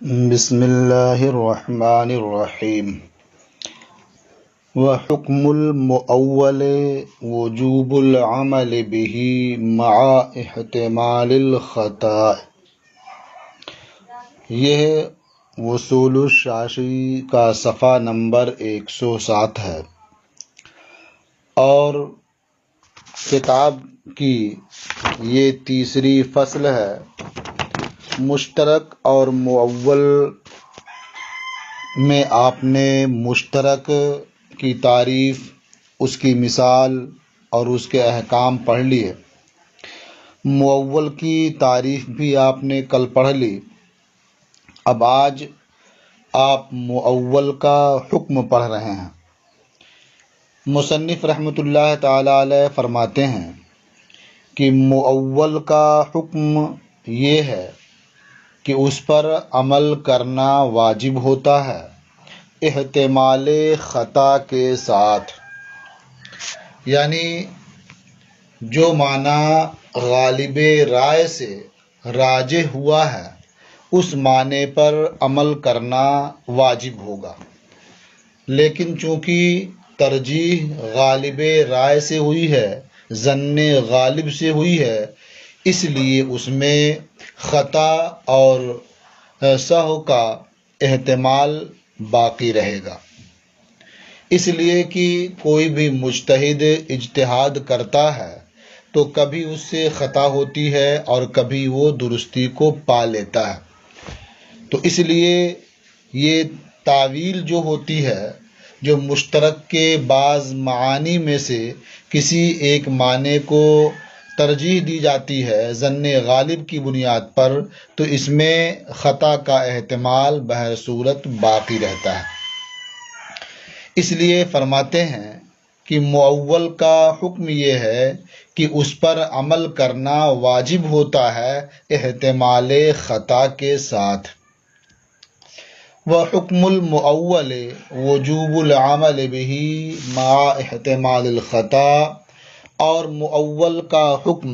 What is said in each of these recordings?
بسم اللہ الرحمن الرحیم وحکم المؤول وجوب العمل به مع احتمال الخطأ۔ یہ وصول الشاشی کا صفحہ نمبر 107 ہے اور کتاب کی یہ تیسری فصل ہے۔ مشترک اور مؤول میں آپ نے مشترک کی تعریف، اس کی مثال اور اس کے احکام پڑھ لیے۔ مؤول کی تعریف بھی آپ نے کل پڑھ لی۔ اب آج آپ مؤول کا حکم پڑھ رہے ہیں۔ مصنف رحمۃ اللہ تعالی علیہ فرماتے ہیں کہ مؤول کا حکم یہ ہے کہ اس پر عمل کرنا واجب ہوتا ہے احتمال خطا کے ساتھ، یعنی جو معنی غالب رائے سے راجح ہوا ہے اس معنی پر عمل کرنا واجب ہوگا، لیکن چونکہ ترجیح غالب رائے سے ہوئی ہے، ظن غالب سے ہوئی ہے، اس لیے اس میں خطا اور سہو کا احتمال باقی رہے گا۔ اس لیے کہ کوئی بھی مجتہد اجتہاد کرتا ہے تو کبھی اس سے خطا ہوتی ہے اور کبھی وہ درستی کو پا لیتا ہے۔ تو اس لیے یہ تعویل جو ہوتی ہے، جو مشترک کے بعض معانی میں سے کسی ایک معنی کو ترجیح دی جاتی ہے ظن غالب کی بنیاد پر، تو اس میں خطا کا احتمال بہر صورت باقی رہتا ہے۔ اس لیے فرماتے ہیں کہ مؤول کا حکم یہ ہے کہ اس پر عمل کرنا واجب ہوتا ہے احتمال خطا کے ساتھ۔ وحکم المؤول وجوب العمل به مع احتمال الخطا، اور مؤول کا حکم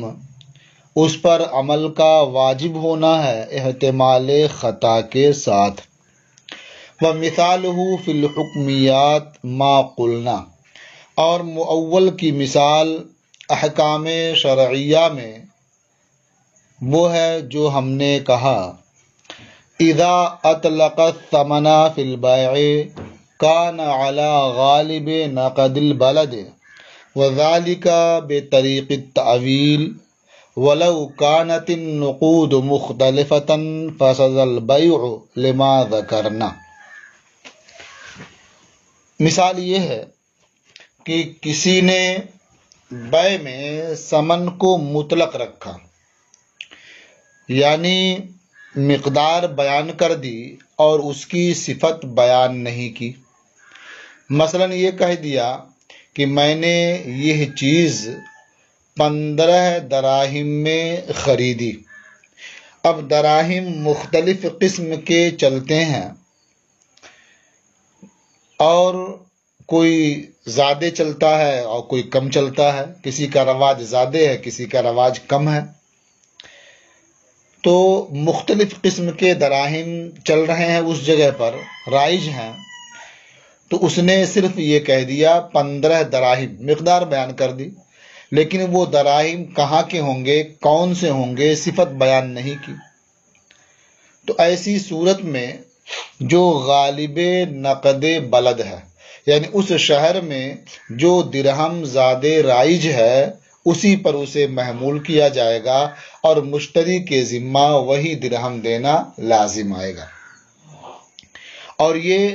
اس پر عمل کا واجب ہونا ہے احتمال خطا کے ساتھ۔ ومثالہ فی الحکمیات ما قلنا، اور مؤول کی مثال احکام شرعیہ میں وہ ہے جو ہم نے کہا۔ اذا اطلق الثمن فی البیع کان علی غالب نقد البلد وذلك بطریق التأویل ولو كانت النقود مختلفة فسد البیع لما ذکرنا۔ مثال یہ ہے کہ کسی نے بیع میں ثمن کو مطلق رکھا، یعنی مقدار بیان کر دی اور اس کی صفت بیان نہیں کی۔ مثلا یہ کہہ دیا کہ میں نے یہ چیز 15 دراہم میں خریدی۔ اب دراہم مختلف قسم کے چلتے ہیں اور کوئی زیادہ چلتا ہے اور کوئی کم چلتا ہے، کسی کا رواج زیادہ ہے کسی کا رواج کم ہے، تو مختلف قسم کے دراہم چل رہے ہیں، اس جگہ پر رائج ہیں، تو اس نے صرف یہ کہہ دیا 15 دراہم، مقدار بیان کر دی، لیکن وہ دراہم کہاں کے ہوں گے، کون سے ہوں گے، صفت بیان نہیں کی۔ تو ایسی صورت میں جو غالب نقد بلد ہے، یعنی اس شہر میں جو درہم زیادہ رائج ہے اسی پر اسے محمول کیا جائے گا اور مشتری کے ذمہ وہی درہم دینا لازم آئے گا، اور یہ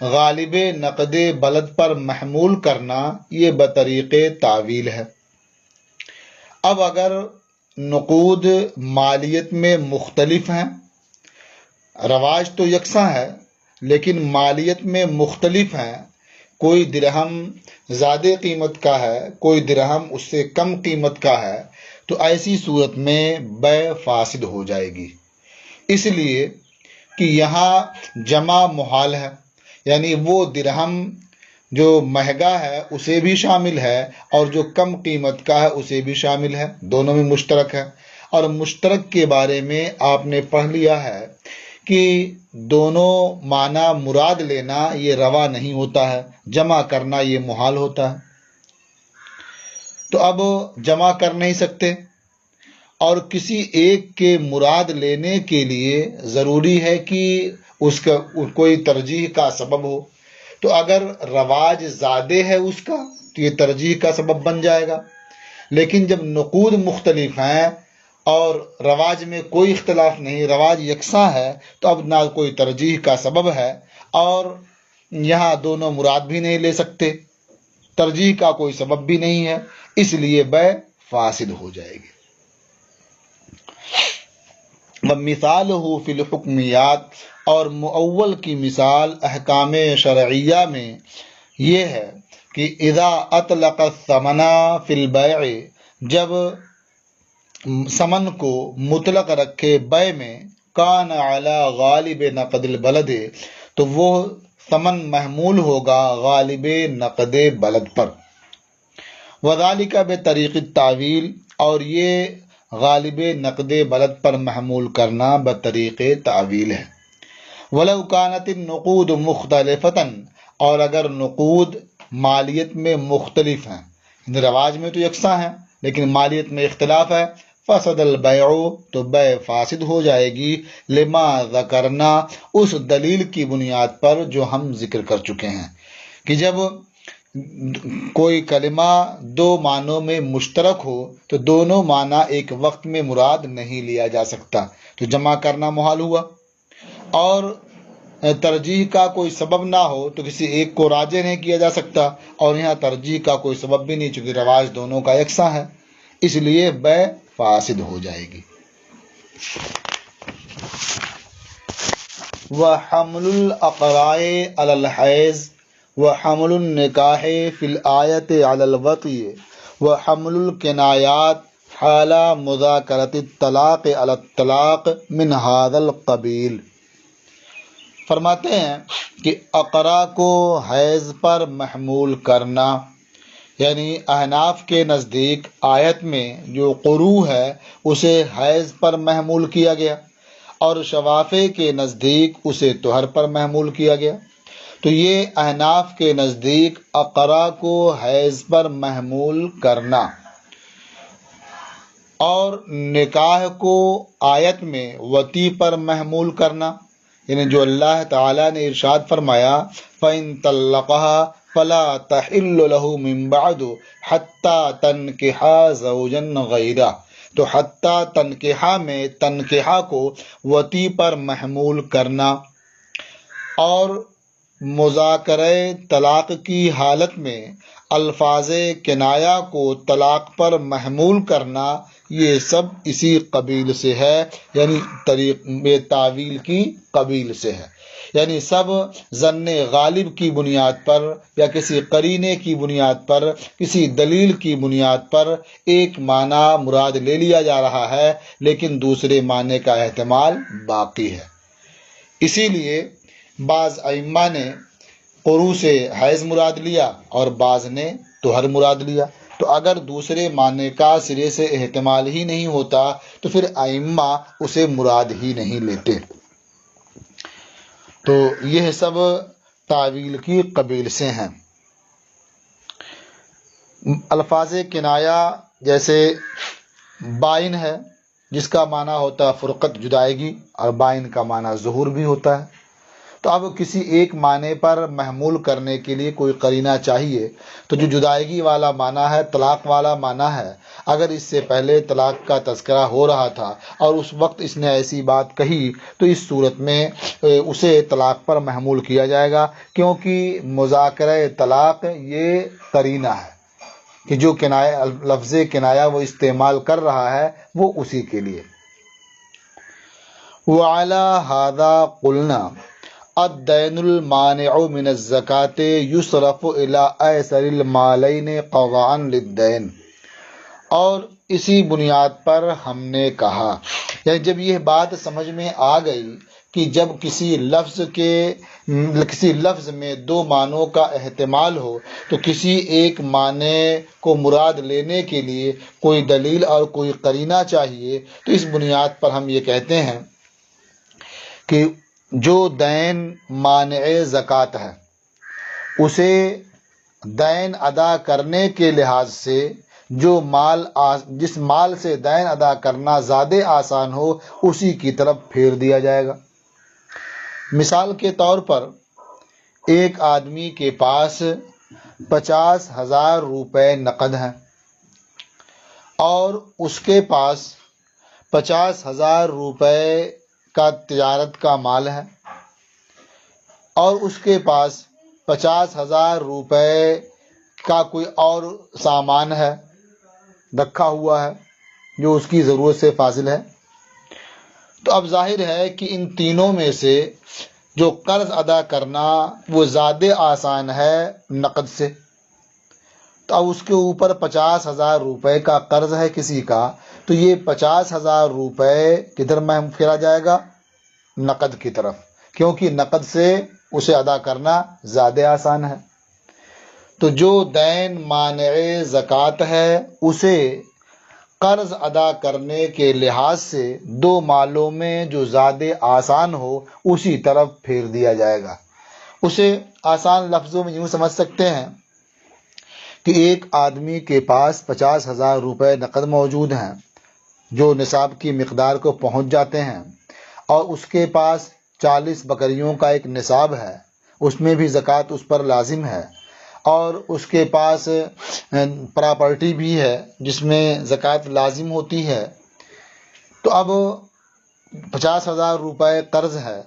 غالب نقد بلد پر محمول کرنا یہ بطریق تعویل ہے۔ اب اگر نقود مالیت میں مختلف ہیں، رواج تو یکساں ہے لیکن مالیت میں مختلف ہیں، کوئی درہم زیادہ قیمت کا ہے کوئی درہم اس سے کم قیمت کا ہے، تو ایسی صورت میں بیع فاسد ہو جائے گی، اس لیے کہ یہاں جمع محال ہے، یعنی وہ درہم جو مہنگا ہے اسے بھی شامل ہے اور جو کم قیمت کا ہے اسے بھی شامل ہے، دونوں میں مشترک ہے۔ اور مشترک کے بارے میں آپ نے پڑھ لیا ہے کہ دونوں معنی مراد لینا یہ روا نہیں ہوتا ہے، جمع کرنا یہ محال ہوتا ہے۔ تو اب جمع کر نہیں سکتے، اور کسی ایک کے مراد لینے کے لیے ضروری ہے کہ اس کا کوئی ترجیح کا سبب ہو۔ تو اگر رواج زیادہ ہے اس کا تو یہ ترجیح کا سبب بن جائے گا، لیکن جب نقود مختلف ہیں اور رواج میں کوئی اختلاف نہیں، رواج یکساں ہے، تو اب نہ کوئی ترجیح کا سبب ہے اور یہاں دونوں مراد بھی نہیں لے سکتے، ترجیح کا کوئی سبب بھی نہیں ہے، اس لیے بیع فاسد ہو جائے گی۔ وَمِثَالُهُ فِي الْحُكْمِيَّاتِ، اور مؤول کی مثال احکام شرعیہ میں یہ ہے کہ اذا اطلق الثمن فی البیع، جب ثمن کو مطلق رکھے بیع میں، کان علی غالب نقد البلد، تو وہ ثمن محمول ہوگا غالب نقد بلد پر، وذالک بطریق التعویل، اور یہ غالب نقد بلد پر محمول کرنا بطریق تعویل ہے۔ وَلَوْ كَانَتِ النُّقُودُ مُخْتَلِفَةً، اور اگر نقود مالیت میں مختلف ہیں، رواج میں تو یکساں ہیں لیکن مالیت میں اختلاف ہے، فَسَدَ الْبَيْعُ، تو بیع فاسد ہو جائے گی، لما ذکرنا، اس دلیل کی بنیاد پر جو ہم ذکر کر چکے ہیں کہ جب کوئی کلمہ دو معنوں میں مشترک ہو تو دونوں معنی ایک وقت میں مراد نہیں لیا جا سکتا، تو جمع کرنا محال ہوا، اور ترجیح کا کوئی سبب نہ ہو تو کسی ایک کو راجح نہیں کیا جا سکتا، اور یہاں ترجیح کا کوئی سبب بھی نہیں چونکہ رواج دونوں کا یکساں ہے، اس لیے بیع فاسد ہو جائے گی۔ وَحَمْلُ الْأَقْرَاءِ عَلَى الْحَيْضِ، وَحَمْلُ النِّكَاحِ فِي الْآيَةِ عَلَى الْوَطْءِ، وَحَمْلُ الْكِنَايَاتِ حَالَ مُذَاكَرَةِ الطَّلَاقِ عَلَى الطَّلَاقِ مِنْ هَذَا الْقَبِيلِ۔ فرماتے ہیں کہ اقرا کو حیض پر محمول کرنا، یعنی احناف کے نزدیک آیت میں جو قروء ہے اسے حیض پر محمول کیا گیا، اور شوافع کے نزدیک اسے طہر پر محمول کیا گیا، تو یہ احناف کے نزدیک اقرا کو حیض پر محمول کرنا، اور نکاح کو آیت میں وطی پر محمول کرنا، یعنی جو اللہ تعالیٰ نے ارشاد فرمایا فَإِن طَلَّقَهَا فَلَا تَحِلُّ لَهُ مِن بَعْدُ حَتَّى تَنْكِحَ زَوْجًا غَيْرَهُ، تو حتیٰ تنکحہ میں تنکحہ کو وطی پر محمول کرنا، اور مذاکرہ طلاق کی حالت میں الفاظ کنایہ کو طلاق پر محمول کرنا، یہ سب اسی قبیل سے ہے، یعنی طریق تعویل کی قبیل سے ہے، یعنی سب ظن غالب کی بنیاد پر یا کسی قرینے کی بنیاد پر، کسی دلیل کی بنیاد پر ایک معنی مراد لے لیا جا رہا ہے لیکن دوسرے معنی کا احتمال باقی ہے۔ اسی لیے بعض ائمہ نے قروء سے حیض مراد لیا اور بعض نے طہر مراد لیا، تو اگر دوسرے معنی کا سرے سے احتمال ہی نہیں ہوتا تو پھر ائمہ اسے مراد ہی نہیں لیتے، تو یہ سب تعویل کی قبیل سے ہیں۔ الفاظ کنایہ جیسے بائن ہے، جس کا معنی ہوتا ہے فرقت، جدائیگی، اور بائن کا معنی ظہور بھی ہوتا ہے، تو اب کسی ایک معنی پر محمول کرنے کے لیے کوئی قرینہ چاہیے، تو جو جدائیگی والا معنی ہے، طلاق والا معنی ہے، اگر اس سے پہلے طلاق کا تذکرہ ہو رہا تھا اور اس وقت اس نے ایسی بات کہی تو اس صورت میں اسے طلاق پر محمول کیا جائے گا، کیونکہ مذاکرہ طلاق یہ قرینہ ہے کہ جو کنایہ لفظ کنایہ وہ استعمال کر رہا ہے وہ اسی کے لیے۔ وَعَلَى هَذَا قُلْنَا الدَّيْنُ الْمَانِعُ مِنَ الزَّكَاةِ يُصْرَفُ إِلَىٰ أَيْسَرِ الْمَالَيْنِ قَضَاءً لِلدَّيْنِ، اور اسی بنیاد پر ہم نے کہا، یعنی جب یہ بات سمجھ میں آ گئی کہ جب کسی لفظ میں دو معنوں کا احتمال ہو تو کسی ایک معنی کو مراد لینے کے لیے کوئی دلیل اور کوئی قرینہ چاہیے، تو اس بنیاد پر ہم یہ کہتے ہیں کہ جو دین مانع زکوٰۃ ہے اسے دین ادا کرنے کے لحاظ سے جس مال سے دین ادا کرنا زیادہ آسان ہو اسی کی طرف پھیر دیا جائے گا۔ مثال کے طور پر ایک آدمی کے پاس 50,000 روپے نقد ہیں اور اس کے پاس 50,000 روپے کا تجارت کا مال ہے اور اس کے پاس 50,000 روپے کا کوئی اور سامان ہے رکھا ہوا ہے جو اس کی ضرورت سے فاضل ہے، تو اب ظاہر ہے کہ ان تینوں میں سے جو قرض ادا کرنا وہ زیادہ آسان ہے نقد سے۔ تو اب اس کے اوپر 50,000 روپے کا قرض ہے کسی کا، تو یہ 50,000 روپے کدھر میں پھیرا جائے گا؟ نقد کی طرف، کیونکہ نقد سے اسے ادا کرنا زیادہ آسان ہے۔ تو جو دین مانع زکوٰۃ ہے اسے قرض ادا کرنے کے لحاظ سے دو مالوں میں جو زیادہ آسان ہو اسی طرف پھیر دیا جائے گا۔ اسے آسان لفظوں میں یوں سمجھ سکتے ہیں کہ ایک آدمی کے پاس 50,000 روپے نقد موجود ہیں جو نصاب کی مقدار کو پہنچ جاتے ہیں، اور اس کے پاس 40 بکریوں کا ایک نصاب ہے، اس میں بھی زکوٰۃ اس پر لازم ہے، اور اس کے پاس پراپرٹی بھی ہے جس میں زکوٰۃ لازم ہوتی ہے۔ تو اب 50,000 روپے قرض ہے،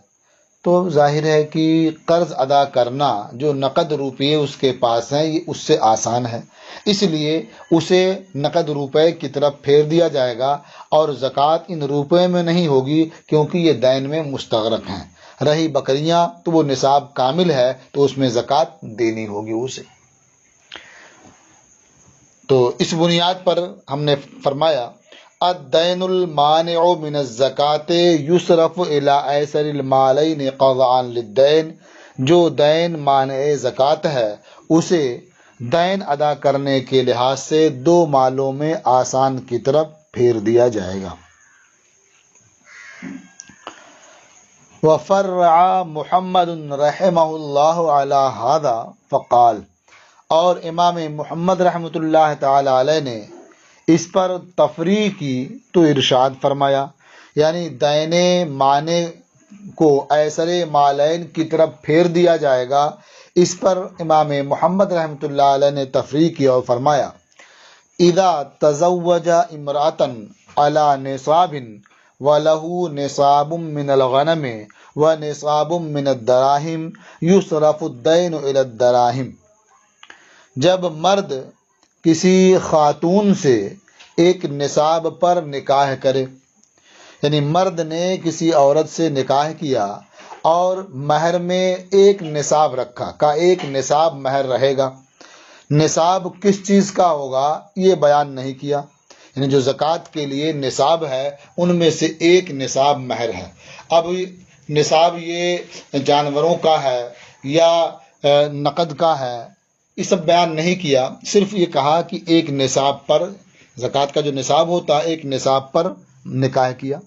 تو ظاہر ہے کہ قرض ادا کرنا جو نقد روپے اس کے پاس ہیں یہ اس سے آسان ہے، اس لیے اسے نقد روپے کی طرف پھیر دیا جائے گا اور زکوٰۃ ان روپے میں نہیں ہوگی کیونکہ یہ دین میں مستغرق ہیں۔ رہی بکریاں تو وہ نصاب کامل ہے تو اس میں زکوٰۃ دینی ہوگی اسے۔ تو اس بنیاد پر ہم نے فرمایا الدین المانع من الزکوٰۃ یصرف الی ایسر المالین قضاء للدین، جو دین مانع زکوٰۃ ہے اسے دین ادا کرنے کے لحاظ سے دو مالوں میں آسان کی طرف پھیر دیا جائے گا۔ وفرع محمد رحمہ اللہ علی ھذا فقال، اور امام محمد رحمۃ اللہ تعالی علیہ نے اس پر تفریع کی تو ارشاد فرمایا، یعنی دین مانع کو ایسر مالین کی طرف پھیر دیا جائے گا، اس پر امام محمد رحمۃ اللہ علیہ نے تفریع کی اور فرمایا اذا تزوج امرأة علی نصاب وَلَهُ نِصَابٌ مِّنَ الْغَنَمِ وَنِصَابٌ مِّنَ الدَّرَاهِمِ يُصْرَفُ الدَّيْنُ إِلَى الدَّرَاهِمِ، جب مرد کسی خاتون سے ایک نصاب پر نکاح کرے، یعنی مرد نے کسی عورت سے نکاح کیا اور مہر میں ایک نصاب رکھا، کا ایک نصاب مہر رہے گا، نصاب کس چیز کا ہوگا یہ بیان نہیں کیا، یعنی جو زکوٰۃ کے لیے نصاب ہے ان میں سے ایک نصاب مہر ہے۔ اب نصاب یہ جانوروں کا ہے یا نقد کا ہے یہ سب بیان نہیں کیا، صرف یہ کہا کہ ایک نصاب پر، زکوٰۃ کا جو نصاب ہوتا ہے ایک نصاب پر نکاح کیا،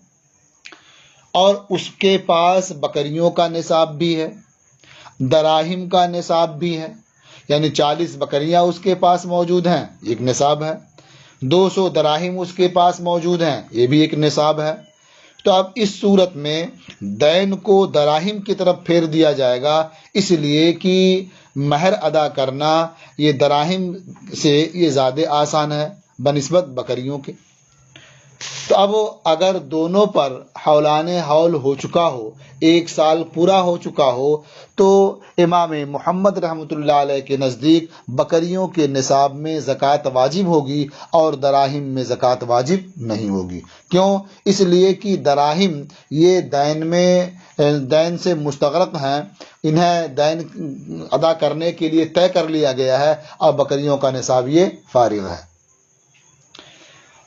اور اس کے پاس بکریوں کا نصاب بھی ہے، دراہم کا نصاب بھی ہے، یعنی 40 بکریاں اس کے پاس موجود ہیں، ایک نصاب ہے، 200 دراہم اس کے پاس موجود ہیں، یہ بھی ایک نصاب ہے۔ تو اب اس صورت میں دین کو دراہم کی طرف پھیر دیا جائے گا، اس لیے کہ مہر ادا کرنا یہ دراہم سے یہ زیادہ آسان ہے بنسبت بکریوں کے۔ تو اب اگر دونوں پر حولان حول ہو چکا ہو، 1 سال پورا ہو چکا ہو، تو امام محمد رحمۃ اللہ علیہ کے نزدیک بکریوں کے نصاب میں زکوٰۃ واجب ہوگی اور دراہم میں زکوٰۃ واجب نہیں ہوگی۔ کیوں؟ اس لیے کہ دراہم یہ دین سے مستغرق ہیں، انہیں دین ادا کرنے کے لیے طے کر لیا گیا ہے، اور بکریوں کا نصاب یہ فارغ ہے۔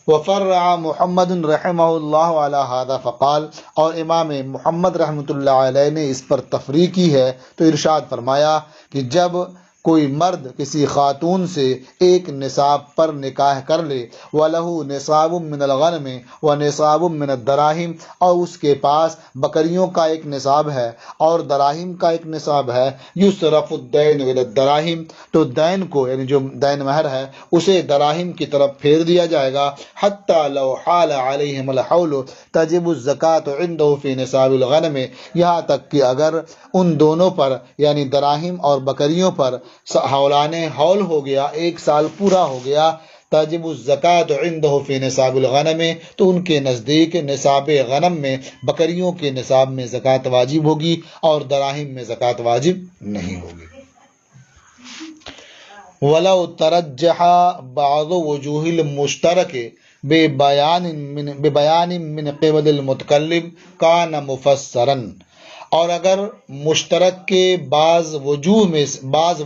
وفرع محمد رحمہ اللہ علی ھذا فقال، اور امام محمد رحمۃ اللہ علیہ نے اس پر تفریع کی ہے تو ارشاد فرمایا کہ جب کوئی مرد کسی خاتون سے ایک نصاب پر نکاح کر لے وَلَهُ نِصَابٌ مِّنَ الْغَنَمِ وَنِصَابٌ مِّنَ الدَّرَاهِمِ، اور اس کے پاس بکریوں کا ایک نصاب ہے اور دراہم کا ایک نصاب ہے، یُصْرَفُ الدَّيْنُ إِلَى الدَّرَاهِمِ، تو دین کو یعنی جو دین مہر ہے اسے دراہم کی طرف پھیر دیا جائے گا، حَتَّى لَوْ حَالَ عَلَيْهِمُ الْحَوْلُ تَجِبُ الزَّكَاةُ عِنْدَهُ فِي نِصَابِ الْغَنَمِ، یہاں تک کہ اگر ان دونوں پر یعنی دراہم اور بکریوں پر حولان حول ہو گیا، ایک سال پورا ہو گیا، تجب الزکوٰۃ عنده فی نصاب الغنم، تو ان کے نزدیک نصاب غنم میں بکریوں کے نصاب میں زکوٰۃ واجب ہوگی اور دراہم میں زکوٰۃ واجب نہیں ہوگی۔ وَلَوْ تَرَجَّحَ بَعْضُ وُجُوهِ الْمُشْتَرَكِ بِبَيَانٍ مِّن قِبَلِ الْمُتَكَلِّمِ كَانَ مُفَسَّرًا، اور اگر مشترک کے بعض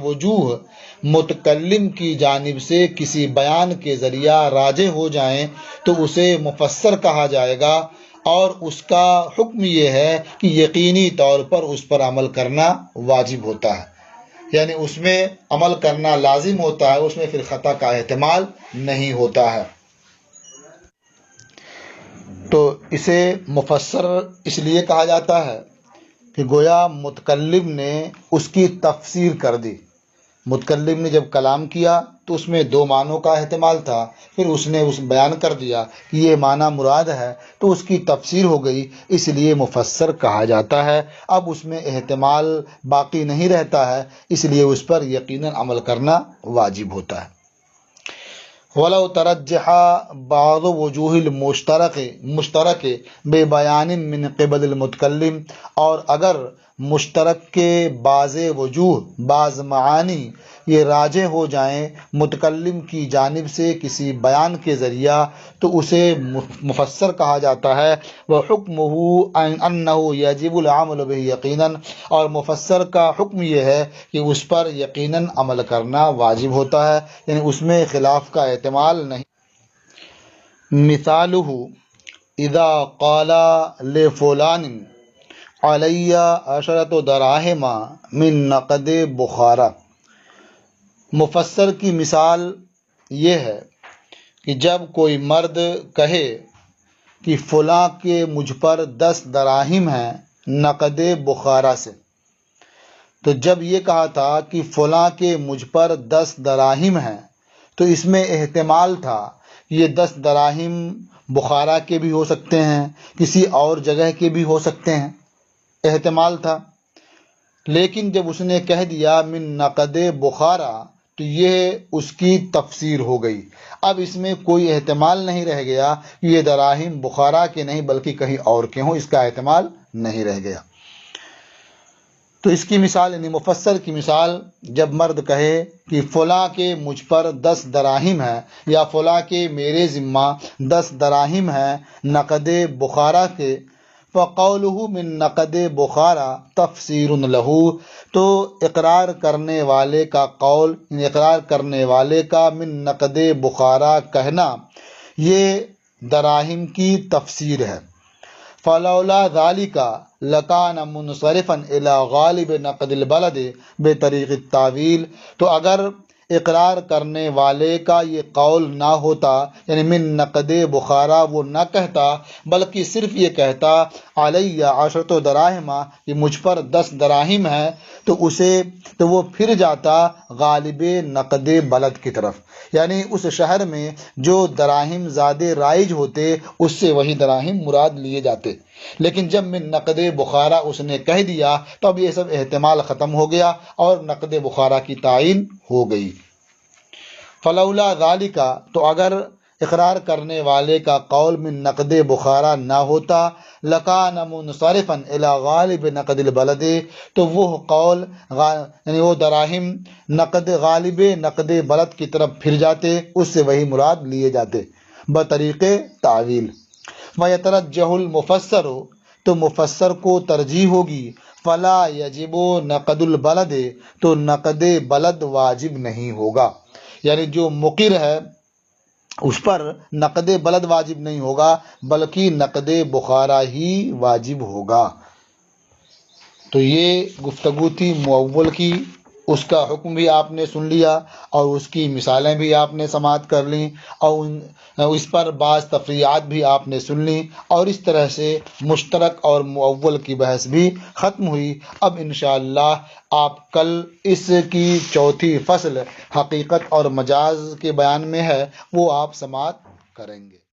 وجوہ متکلم کی جانب سے کسی بیان کے ذریعہ راجح ہو جائیں تو اسے مفسر کہا جائے گا، اور اس کا حکم یہ ہے کہ یقینی طور پر اس پر عمل کرنا واجب ہوتا ہے، یعنی اس میں عمل کرنا لازم ہوتا ہے، اس میں پھر خطا کا احتمال نہیں ہوتا ہے۔ تو اسے مفسر اس لیے کہا جاتا ہے کہ گویا متکلم نے اس کی تفسیر کر دی۔ متکلم نے جب کلام کیا تو اس میں دو معنوں کا احتمال تھا، پھر اس نے بیان کر دیا کہ یہ معنی مراد ہے، تو اس کی تفسیر ہو گئی، اس لیے مفسر کہا جاتا ہے۔ اب اس میں احتمال باقی نہیں رہتا ہے، اس لیے اس پر یقیناً عمل کرنا واجب ہوتا ہے۔ وَلَوْ تَرَجَّحَ بَعْضُ وُجُوهِ الْمُشْتَرَكِ بِبَيَانٍ مِّن قِبَلِ الْمُتَكَلِّمِ، اور اگر مشترک کے بعض معانی یہ راجح ہو جائیں متکلم کی جانب سے کسی بیان کے ذریعہ تو اسے مفسر کہا جاتا ہے۔ وَحُكْمُهُ أَنَّهُ يَجِبُ الْعَمَلُ بِهِ يَقِينًا، اور مفسر کا حکم یہ ہے کہ اس پر یقیناً عمل کرنا واجب ہوتا ہے، یعنی اس میں خلاف کا احتمال نہیں۔ مثالہ اذا قال لفلان علی عشرۃ دراہم من نقد بخارا، مفسر کی مثال یہ ہے کہ جب کوئی مرد کہے کہ فلاں کے مجھ پر 10 دراہم ہیں نقد بخارا سے، تو جب یہ کہا تھا کہ فلاں کے مجھ پر 10 دراہم ہیں تو اس میں احتمال تھا یہ 10 دراہم بخارا کے بھی ہو سکتے ہیں، کسی اور جگہ کے بھی ہو سکتے ہیں، احتمال تھا۔ لیکن جب اس نے کہہ دیا من نقد بخارا تو یہ اس کی تفسیر ہو گئی، اب اس میں کوئی احتمال نہیں رہ گیا کہ یہ دراہم بخارا کے نہیں بلکہ کہیں اور کے ہوں، اس کا احتمال نہیں رہ گیا۔ تو اس کی مثال یعنی مفسر کی مثال، جب مرد کہے کہ فلاں کے مجھ پر 10 دراہم ہیں یا فلاں کے میرے ذمہ 10 دراہم ہیں نقد بخارا کے، فَقَوْلُهُ مِن نَقَدِ بُخَارَى تَفْسِيرٌ لَهُ، تو اقرار کرنے والے کا قول، اقرار کرنے والے کا من نقد بخارا کہنا یہ دراہم کی تفسیر ہے۔ فَلَوْلَا ذَلِكَ لَكَانَ مُنصَرِفًا إِلَى غَالِبِ نَقْدِ الْبَلَدِ بِطَرِيقِ التَّأْوِيلِ، تو اگر اقرار کرنے والے کا یہ قول نہ ہوتا یعنی من نقد بخارا وہ نہ کہتا بلکہ صرف یہ کہتا علیہ عشرۃ دراہم کہ مجھ پر 10 دراہم ہے، تو وہ پھر جاتا غالب نقد بلد کی طرف، یعنی اس شہر میں جو دراہم زیادہ رائج ہوتے اس سے وہی دراہم مراد لیے جاتے۔ لیکن جب من نقد بخارا اس نے کہہ دیا تو اب یہ سب احتمال ختم ہو گیا اور نقد بخارا کی تعین ہو گئی۔ فلولا ذالک، تو اگر اقرار کرنے والے کا قول من نقد بخارا نہ ہوتا لکان منصرفا الی غالب نقد البلد، تو وہ قول یعنی وہ دراہم غالب نقد بلد کی طرف پھر جاتے، اس سے وہی مراد لیے جاتے بطریق تعویل۔ وَيَتَرَجَّحُ الْمُفَسَّرُ، تو مفسر کو ترجیح ہوگی فلا یجب نقد البلد، تو نقد بلد واجب نہیں ہوگا، یعنی جو مقر ہے اس پر نقد بلد واجب نہیں ہوگا بلکہ نقد بخارا ہی واجب ہوگا۔ تو یہ گفتگو تھی مؤول کی اس کا حکم بھی آپ نے سن لیا اور اس کی مثالیں بھی آپ نے سماعت کر لیں اور اس پر بعض تفریعات بھی آپ نے سن لیں، اور اس طرح سے مشترک اور مؤول کی بحث بھی ختم ہوئی۔ اب انشاءاللہ آپ کل اس کی چوتھی فصل حقیقت اور مجاز کے بیان میں ہے، وہ آپ سماعت کریں گے۔